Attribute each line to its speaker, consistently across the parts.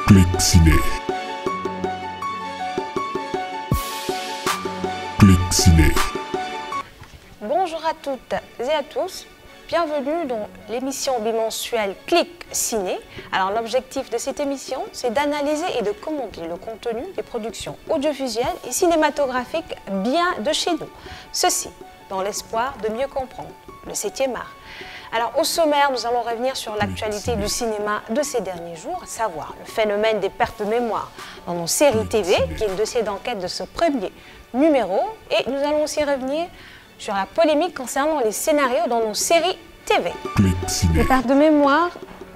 Speaker 1: Clic Ciné. Clic Ciné.
Speaker 2: Bonjour à toutes et à tous, bienvenue dans l'émission bimensuelle Clic Ciné. Alors l'objectif de cette émission, c'est d'analyser et de commenter le contenu des productions audiovisuelles et cinématographiques bien de chez nous. Ceci dans l'espoir de mieux comprendre le 7e art. Alors au sommaire, nous allons revenir sur l'actualité du cinéma de ces derniers jours, à savoir le phénomène des pertes de mémoire dans nos séries TV, qui est le dossier d'enquête de ce premier numéro. Et nous allons aussi revenir sur la polémique concernant les scénarios dans nos séries TV. Les pertes de mémoire,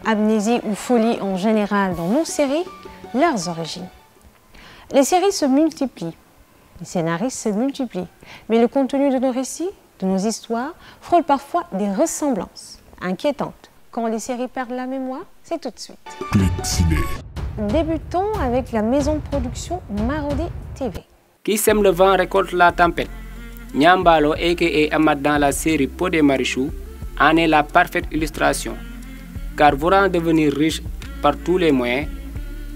Speaker 2: amnésie ou folie en général dans nos séries, leurs origines. Les séries se multiplient, les scénaristes se multiplient, mais le contenu de nos récits, de nos histoires, frôle parfois des ressemblances inquiétantes. Quand les séries perdent la mémoire, c'est tout de suite. Débutons avec la maison de production Marodi TV.
Speaker 3: Qui sème le vent récolte la tempête. Nyambalo, a.k.a. Amad dans la série Pod et Marichou, en est la parfaite illustration. Car voulant devenir riche par tous les moyens,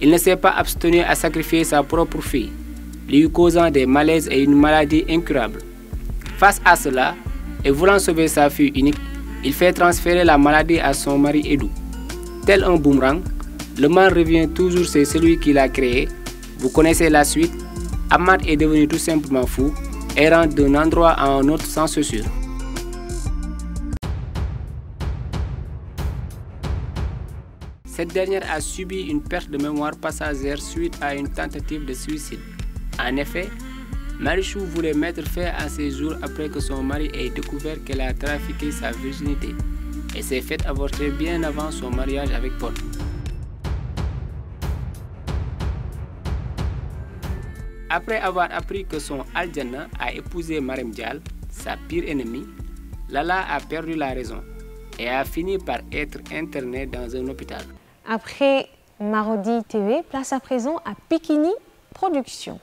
Speaker 3: il ne s'est pas abstenu à sacrifier sa propre fille, lui causant des malaises et une maladie incurable. Face à cela, et voulant sauver sa fille unique, il fait transférer la maladie à son mari Edou. Tel un boomerang, le mal revient toujours sur celui qui l'a créé. Vous connaissez la suite. Amad est devenu tout simplement fou, errant d'un endroit à un autre sans cessure. Cette dernière a subi une perte de mémoire passagère suite à une tentative de suicide. En effet, Marichou voulait mettre fin à ses jours après que son mari ait découvert qu'elle a trafiqué sa virginité et s'est fait avorter bien avant son mariage avec Pod. Après avoir appris que son Aljana a épousé Marem Dial, sa pire ennemie, Lala a perdu la raison et a fini par être internée dans un hôpital.
Speaker 2: Après Marodi TV, place à présent à Pikini Productions.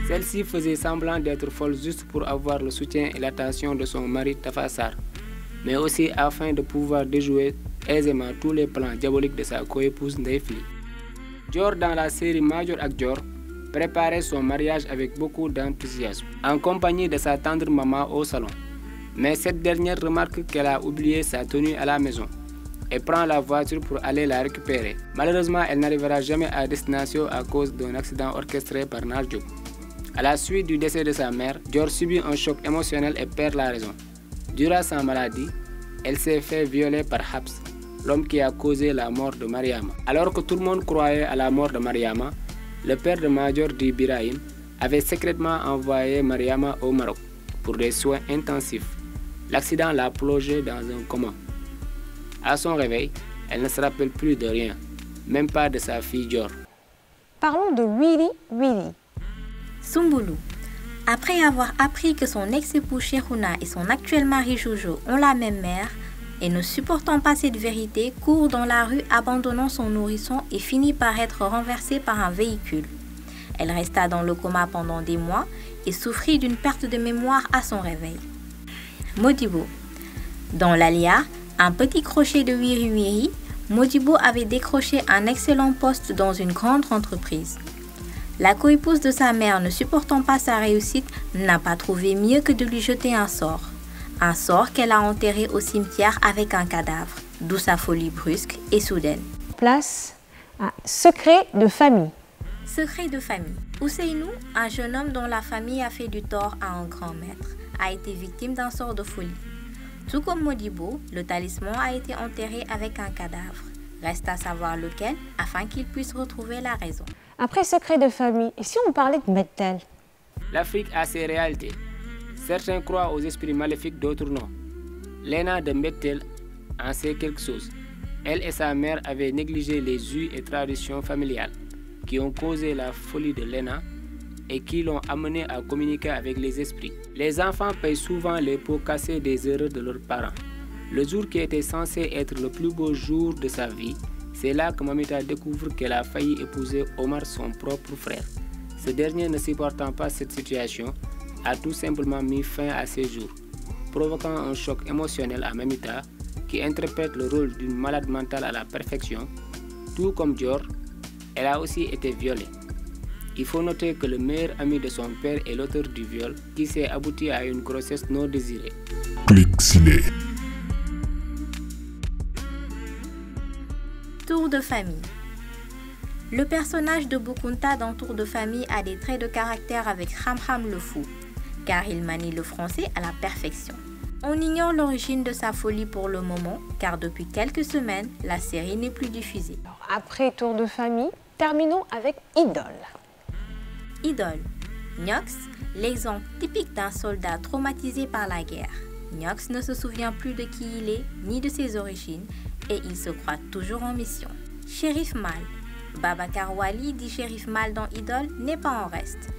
Speaker 3: Celle-ci faisait semblant d'être folle juste pour avoir le soutien et l'attention de son mari Tafassar, mais aussi afin de pouvoir déjouer aisément tous les plans diaboliques de sa coépouse Ndefli. Dior dans la série Major ak Dior préparait son mariage avec beaucoup d'enthousiasme, en compagnie de sa tendre maman au salon. Mais cette dernière remarque qu'elle a oublié sa tenue à la maison et prend la voiture pour aller la récupérer. Malheureusement, elle n'arrivera jamais à destination à cause d'un accident orchestré par Narjo. À la suite du décès de sa mère, Dior subit un choc émotionnel et perd la raison. Durant sa maladie, elle s'est fait violer par Habs, l'homme qui a causé la mort de Mariama. Alors que tout le monde croyait à la mort de Mariama, le père de Major Di Birahim avait secrètement envoyé Mariama au Maroc pour des soins intensifs. L'accident l'a plongée dans un coma. À son réveil, elle ne se rappelle plus de rien, même pas de sa fille Dior.
Speaker 2: Parlons de Willy Willy.
Speaker 4: Soumboulou. Après avoir appris que son ex-époux Cheikhouna et son actuel mari Jojo ont la même mère, et ne supportant pas cette vérité, court dans la rue abandonnant son nourrisson et finit par être renversée par un véhicule. Elle resta dans le coma pendant des mois et souffrit d'une perte de mémoire à son réveil. Modibo. Dans l'Alia, un petit crochet de Wiri Wiri, Modibo avait décroché un excellent poste dans une grande entreprise. La coépouse de sa mère, ne supportant pas sa réussite, n'a pas trouvé mieux que de lui jeter un sort. Un sort qu'elle a enterré au cimetière avec un cadavre, d'où sa folie brusque et soudaine.
Speaker 2: Place à Secret de famille.
Speaker 4: Secret de famille. Ousseinou, un jeune homme dont la famille a fait du tort à un grand maître, a été victime d'un sort de folie. Tout comme Modibo, le talisman a été enterré avec un cadavre. Reste à savoir lequel, afin qu'il puisse retrouver la raison.
Speaker 2: Après Secret de famille, et si on parlait de Mettel?
Speaker 3: L'Afrique a ses réalités. Certains croient aux esprits maléfiques, d'autres non. Lena de Mettel en sait quelque chose. Elle et sa mère avaient négligé les us et traditions familiales qui ont causé la folie de Lena et qui l'ont amenée à communiquer avec les esprits. Les enfants payent souvent les pots cassés des erreurs de leurs parents. Le jour qui était censé être le plus beau jour de sa vie, c'est là que Mamita découvre qu'elle a failli épouser Omar, son propre frère. Ce dernier, ne supportant pas cette situation, a tout simplement mis fin à ses jours, provoquant un choc émotionnel à Mamita, qui interprète le rôle d'une malade mentale à la perfection, Tout comme Dior, elle a aussi été violée. Il faut noter que le meilleur ami de son père est l'auteur du viol qui s'est abouti à une grossesse non désirée.
Speaker 1: Clic Ciné.
Speaker 4: Tour de famille. Le personnage de Boukounta dans Tour de famille a des traits de caractère avec Ham le fou, car il manie le français à la perfection. On ignore l'origine de sa folie pour le moment, car depuis quelques semaines, la série n'est plus diffusée.
Speaker 2: Après Tour de famille, terminons avec Idole.
Speaker 4: Idole. Niox, l'exemple typique d'un soldat traumatisé par la guerre. Niox ne se souvient plus de qui il est, ni de ses origines, et il se croit toujours en mission. Shérif Mal. Babacar Wali, dit Shérif Mal dans Idole, n'est pas en reste.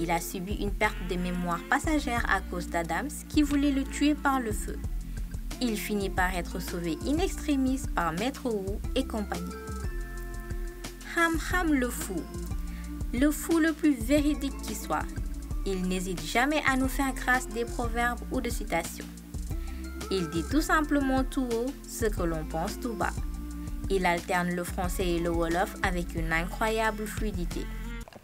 Speaker 4: Il a subi une perte de mémoire passagère à cause d'Adams qui voulait le tuer par le feu. Il finit par être sauvé in extremis par Maître Wu et compagnie. Ham le fou. Le fou le plus véridique qui soit. Il n'hésite jamais à nous faire grâce des proverbes ou de citations. Il dit tout simplement tout haut ce que l'on pense tout bas. Il alterne le français et le wolof avec une incroyable fluidité.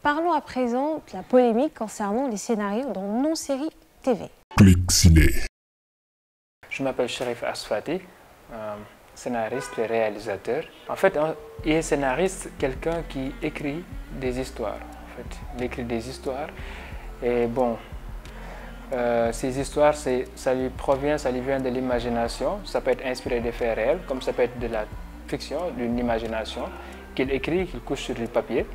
Speaker 2: Parlons à présent de la polémique concernant les scénarios dans nos séries TV.
Speaker 1: Clic Ciné.
Speaker 5: Je m'appelle Cherif Asfati, scénariste et réalisateur. En fait, il est scénariste, quelqu'un qui écrit des histoires. En fait, il écrit des histoires et bon, ces histoires, ça lui vient de l'imagination. Ça peut être inspiré des faits réels, comme ça peut être de la fiction, d'une imagination qu'il écrit, qu'il couche sur du papier.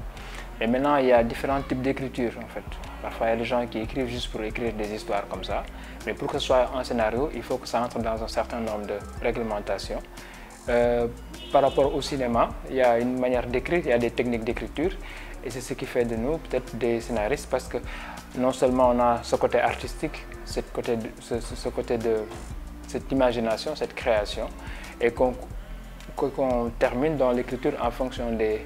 Speaker 5: Et maintenant, il y a différents types d'écriture en fait. Parfois, il y a des gens qui écrivent juste pour écrire des histoires comme ça. Mais pour que ce soit un scénario, il faut que ça entre dans un certain nombre de réglementations. Par rapport au cinéma, il y a une manière d'écrire, il y a des techniques d'écriture. Et c'est ce qui fait de nous peut-être des scénaristes parce que non seulement on a ce côté artistique, cette imagination, cette création, et qu'on termine dans l'écriture en fonction des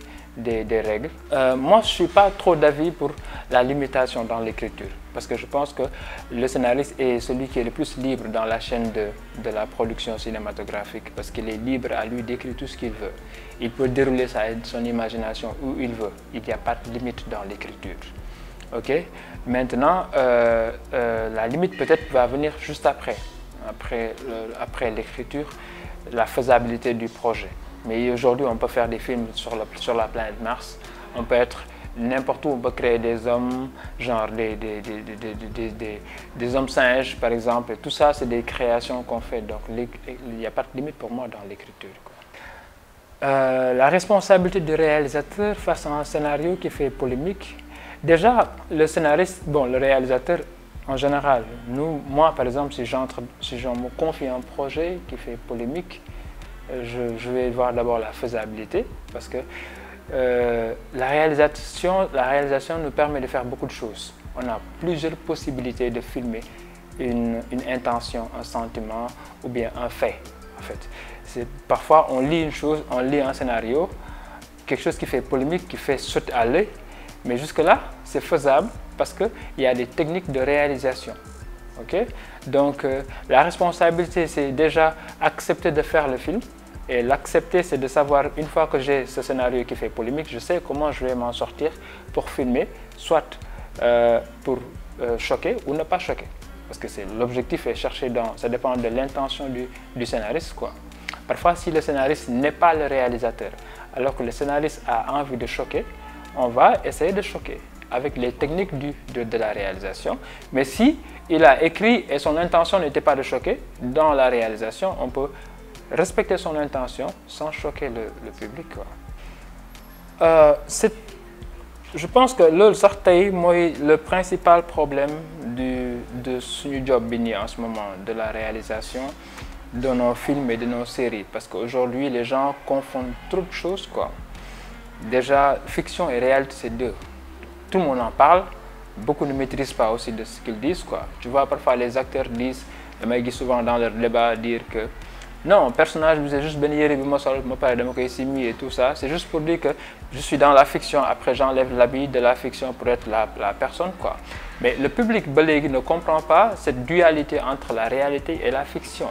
Speaker 5: règles. Moi, je ne suis pas trop d'avis pour la limitation dans l'écriture parce que je pense que le scénariste est celui qui est le plus libre dans la chaîne de la production cinématographique parce qu'il est libre à lui d'écrire tout ce qu'il veut. Il peut dérouler son imagination où il veut. Il n'y a pas de limite dans l'écriture. Okay? Maintenant, la limite peut-être va venir juste après l'écriture, la faisabilité du projet. Mais aujourd'hui, on peut faire des films sur la planète Mars. On peut être n'importe où, on peut créer des hommes, genre des hommes singes, par exemple. Et tout ça, c'est des créations qu'on fait. Donc, il n'y a pas de limite pour moi dans l'écriture. La responsabilité du réalisateur face à un scénario qui fait polémique. Déjà, le scénariste, bon, le réalisateur, en général, moi, par exemple, si je me confie un projet qui fait polémique, je vais voir d'abord la faisabilité parce que la réalisation nous permet de faire beaucoup de choses. On a plusieurs possibilités de filmer une intention, un sentiment ou bien un fait. En fait, parfois on lit une chose, on lit un scénario, quelque chose qui fait polémique, qui fait sauter à l'œil, mais jusque-là, c'est faisable parce qu'il y a des techniques de réalisation. Okay? Donc, la responsabilité, c'est déjà accepter de faire le film. Et l'accepter, c'est de savoir, une fois que j'ai ce scénario qui fait polémique, je sais comment je vais m'en sortir pour filmer, soit pour choquer ou ne pas choquer. Parce que l'objectif est cherché ça dépend de l'intention du scénariste, quoi. Parfois, si le scénariste n'est pas le réalisateur, alors que le scénariste a envie de choquer, on va essayer de choquer avec les techniques de la réalisation. Mais si il a écrit et son intention n'était pas de choquer, dans la réalisation, on peut respecter son intention sans choquer le public. Je pense que le principal problème de ce job bini en ce moment, de la réalisation de nos films et de nos séries. Parce qu'aujourd'hui, les gens confondent trop de choses, quoi. Déjà, fiction et réalité, c'est deux. Tout le monde en parle, beaucoup ne maîtrisent pas aussi de ce qu'ils disent, quoi. Tu vois, parfois les acteurs disent, je souvent dans leur débat dire que non, personnage, c'est juste et tout ça. C'est juste pour dire que je suis dans la fiction, après j'enlève l'habit de la fiction pour être la personne, quoi. Mais le public belge ne comprend pas cette dualité entre la réalité et la fiction.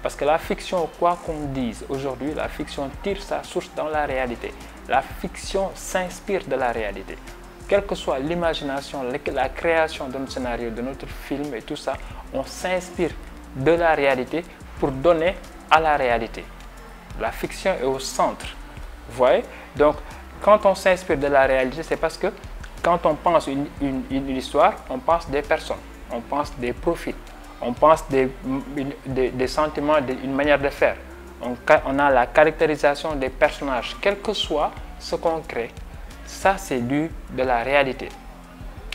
Speaker 5: Parce que la fiction, quoi qu'on dise aujourd'hui, la fiction tire sa source dans la réalité. La fiction s'inspire de la réalité. Quelle que soit l'imagination, la création de notre scénario, de notre film et tout ça, on s'inspire de la réalité pour donner à la réalité. La fiction est au centre. Vous voyez? Donc, quand on s'inspire de la réalité, c'est parce que quand on pense une histoire, on pense des personnes, on pense des profils, on pense des sentiments, une manière de faire. On a la caractérisation des personnages, quel que soit ce qu'on crée. Ça, c'est dû de la réalité.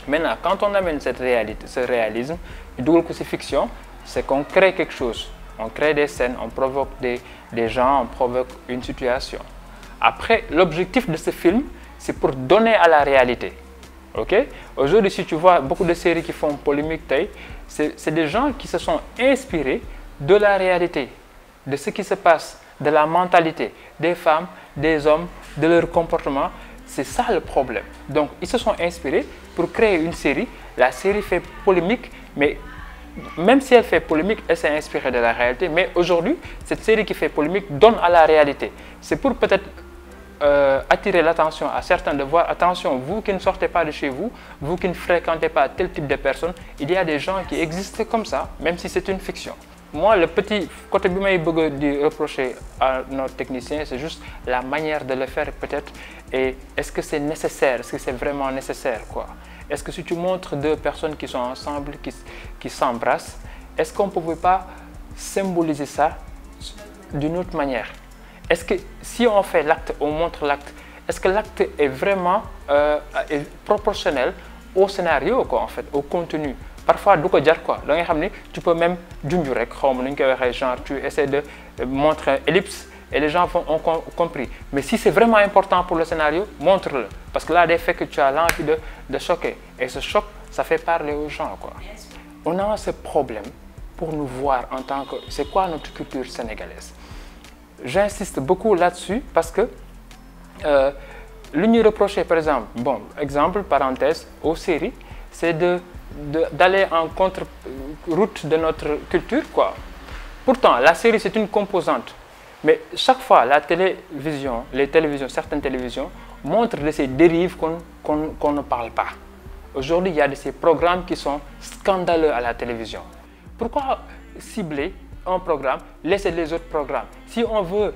Speaker 5: Maintenant, quand on amène cette réalité, ce réalisme, double que c'est fiction, c'est qu'on crée quelque chose. On crée des scènes, on provoque des gens, on provoque une situation. Après, l'objectif de ce film, c'est pour donner à la réalité. Ok? Aujourd'hui, si tu vois beaucoup de séries qui font polémique, c'est des gens qui se sont inspirés de la réalité, de ce qui se passe, de la mentalité des femmes, des hommes, de leur comportement. C'est ça le problème. Donc, ils se sont inspirés pour créer une série. La série fait polémique, mais même si elle fait polémique, elle s'est inspirée de la réalité. Mais aujourd'hui, cette série qui fait polémique donne à la réalité. C'est pour peut-être attirer l'attention à certains de voir, attention, vous qui ne sortez pas de chez vous, vous qui ne fréquentez pas tel type de personnes, il y a des gens qui existent comme ça, même si c'est une fiction. Moi, le petit côté que je veux reprocher à nos techniciens, c'est juste la manière de le faire peut-être. Et est-ce que c'est nécessaire? Est-ce que c'est vraiment nécessaire, quoi? Est-ce que si tu montres deux personnes qui sont ensemble, qui s'embrassent, est-ce qu'on ne pouvait pas symboliser ça d'une autre manière? Est-ce que si on fait l'acte, on montre l'acte, est-ce que l'acte est vraiment est proportionnel au scénario, quoi, en fait, au contenu? Parfois, tu peux même genre, tu essaies de montrer ellipse et les gens ont compris. Mais si c'est vraiment important pour le scénario, montre-le. Parce que là, des faits que tu as l'envie de choquer. Et ce choc, ça fait parler aux gens, quoi. On a ce problème pour nous voir en tant que... C'est quoi notre culture sénégalaise? J'insiste beaucoup là-dessus parce que l'union reprochée, par exemple, bon, exemple, parenthèse, aux séries, c'est d'aller en contre-route de notre culture, quoi. Pourtant, la série, c'est une composante. Mais chaque fois, la télévision, certaines télévisions, montrent de ces dérives qu'on ne parle pas. Aujourd'hui, il y a de ces programmes qui sont scandaleux à la télévision. Pourquoi cibler un programme, laisser les autres programmes? Si on veut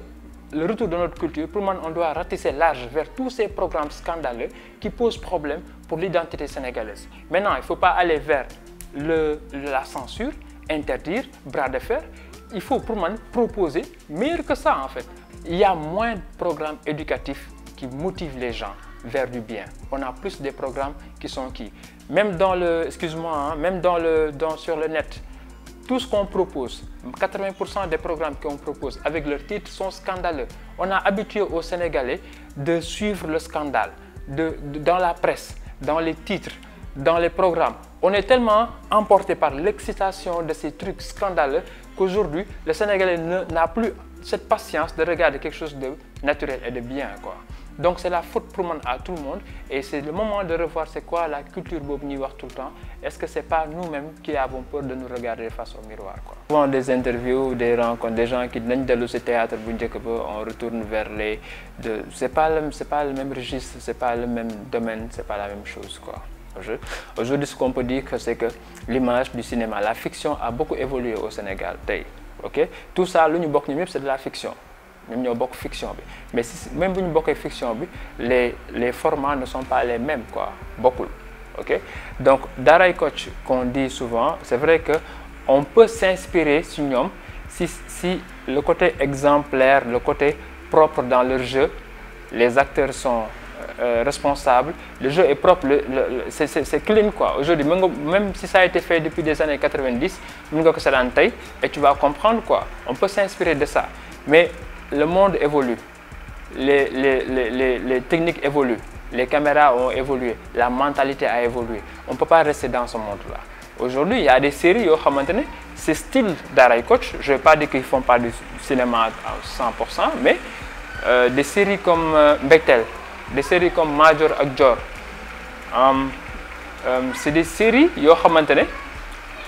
Speaker 5: le retour de notre culture, pour moi, on doit ratisser large vers tous ces programmes scandaleux qui posent problème pour l'identité sénégalaise. Maintenant, il ne faut pas aller vers la censure, interdire, bras de fer. Il faut pour moi proposer mieux que ça, en fait. Il y a moins de programmes éducatifs qui motivent les gens vers du bien. On a plus des programmes qui sont qui? Même dans le, excuse-moi, hein, même sur le net, tout ce qu'on propose, 80% des programmes qu'on propose avec leurs titres sont scandaleux. On a habitué aux Sénégalais de suivre le scandale dans la presse, dans les titres, dans les programmes. On est tellement emporté par l'excitation de ces trucs scandaleux qu'aujourd'hui, le Sénégalais n'a plus cette patience de regarder quelque chose de naturel et de bien, quoi. Donc c'est la faute pour moi à tout le monde et c'est le moment de revoir c'est quoi la culture bobu ñuy wax tout le temps. Est-ce que c'est pas nous-mêmes qui avons peur de nous regarder face au miroir, quoi? Souvent des interviews, des rencontres, des gens qui nañ dellu ci théâtre bu njëkk ba, on retourne vers les c'est pas le même registre, c'est pas le même domaine, c'est pas la même chose, quoi. Aujourd'hui, ce qu'on peut dire, c'est que l'image du cinéma, la fiction a beaucoup évolué au Sénégal. Okay? Tout ça, c'est de la fiction. Même si beaucoup fiction, mais même si beaucoup fiction, les formats ne sont pas les mêmes, quoi. Beaucoup. Okay? Donc, Daray Coach, qu'on dit souvent, c'est vrai qu'on peut s'inspirer sur nous si le côté exemplaire, le côté propre dans leur jeu, les acteurs sont responsable, le jeu est propre, c'est clean, quoi. Aujourd'hui, même si ça a été fait depuis des années 90, et tu vas comprendre, quoi. On peut s'inspirer de ça. Mais le monde évolue, les techniques évoluent, les caméras ont évolué, la mentalité a évolué. On ne peut pas rester dans ce monde-là. Aujourd'hui, il y a des séries, c'est style Daray Coach. Je ne vais pas dire qu'ils ne font pas du cinéma à 100%, mais des séries comme Bechtel, des séries comme Major ak Dior, c'est des séries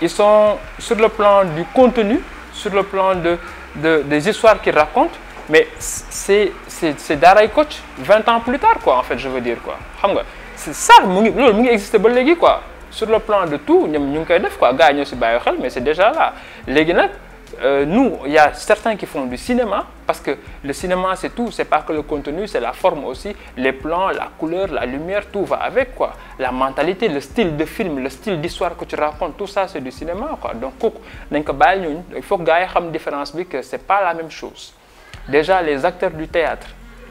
Speaker 5: ils sont sur le plan du contenu, sur le plan de des histoires qu'ils racontent, mais c'est Daray Coach 20 ans plus tard, quoi, en fait, je veux dire, quoi. C'est ça, il existe quoi. Sur le plan de tout, nous quoi, mais c'est déjà là. Nous, il y a certains qui font du cinéma, parce que le cinéma, c'est tout, c'est pas que le contenu, c'est la forme aussi, les plans, la couleur, la lumière, tout va avec, quoi. La mentalité, le style de film, le style d'histoire que tu racontes, tout ça, c'est du cinéma, quoi. Donc, il faut que les gens aient la différence, que c'est pas la même chose. Déjà, les acteurs du théâtre,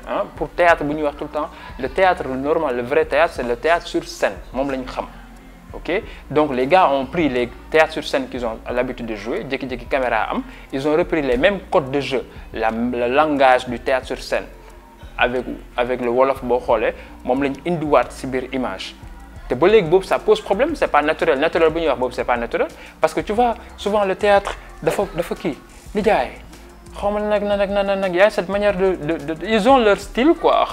Speaker 5: hein, pour théâtre, tout le temps, le théâtre normal, le vrai théâtre, c'est le théâtre sur scène. Okay? Donc les gars ont pris les théâtres sur scène qu'ils ont l'habitude de jouer, caméra, ils ont repris les mêmes codes de jeu, le langage du théâtre sur scène avec le Wolof Bokhole, image. Ça pose problème, c'est pas naturel. Naturel, c'est pas naturel. Parce que tu vois, souvent le théâtre, il y a cette manière ils ont leur style, quoi.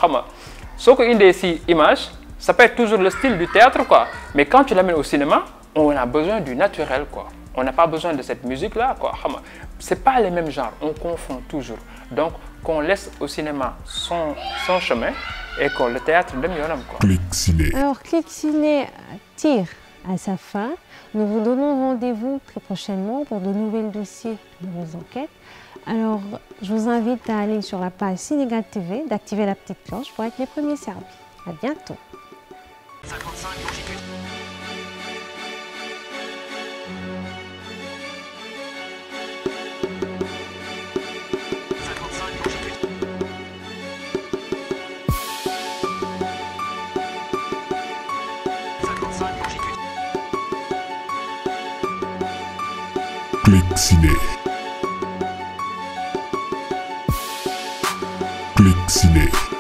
Speaker 5: Sauf que des images, ça peut être toujours le style du théâtre, quoi. Mais quand tu l'amènes au cinéma, on a besoin du naturel, quoi. On n'a pas besoin de cette musique-là, quoi. C'est pas les mêmes genres, on confond toujours. Donc, qu'on laisse au cinéma son chemin et qu'on le théâtre de mieux, quoi.
Speaker 1: Clic Ciné.
Speaker 2: Alors, Clic Ciné tire à sa fin. Nous vous donnons rendez-vous très prochainement pour de nouveaux dossiers, de nouvelles enquêtes. Alors, je vous invite à aller sur la page Sénégal TV, d'activer la petite cloche pour être les premiers servis. À bientôt.
Speaker 6: 55 longitude.
Speaker 1: Clic Ciné. Clic Ciné.